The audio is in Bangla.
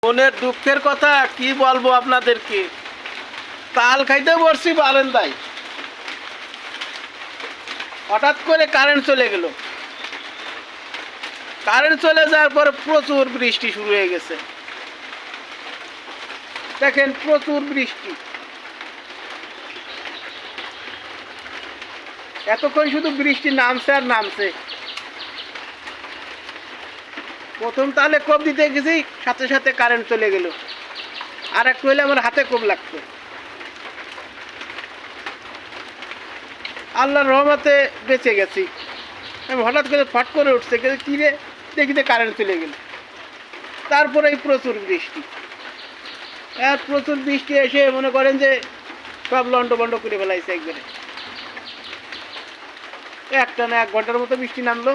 মনের দুঃখের কথা কি বলবো আপনাদেরকে। তাল খাইতে বসছি বারান্দায়, হঠাৎ করে কারেন্ট চলে গেল। কারেন্ট চলে যাওয়ার পর প্রচুর বৃষ্টি শুরু হয়ে গেছে। দেখেন প্রচুর বৃষ্টি, এতক্ষণ শুধু বৃষ্টি নামছে আর নামছে। প্রথম তাহলে কোপ দিতে গেছি, সাথে সাথে কারেন্ট চলে গেল। আর একটু হলে আমার হাতে কোপ লাগতো। আল্লাহর রহমতে বেঁচে গেছি। আমি হঠাৎ করে ফট করে উঠছে, কি রে দেখিতে কারেন্ট চলে গেল। তারপরেই প্রচুর বৃষ্টি, প্রচুর বৃষ্টি এসে মনে করেন যে সব লন্ড বন্ড করে ফেলাইছে একবারে। একটা না 1 ঘন্টার মতো বৃষ্টি নামলো।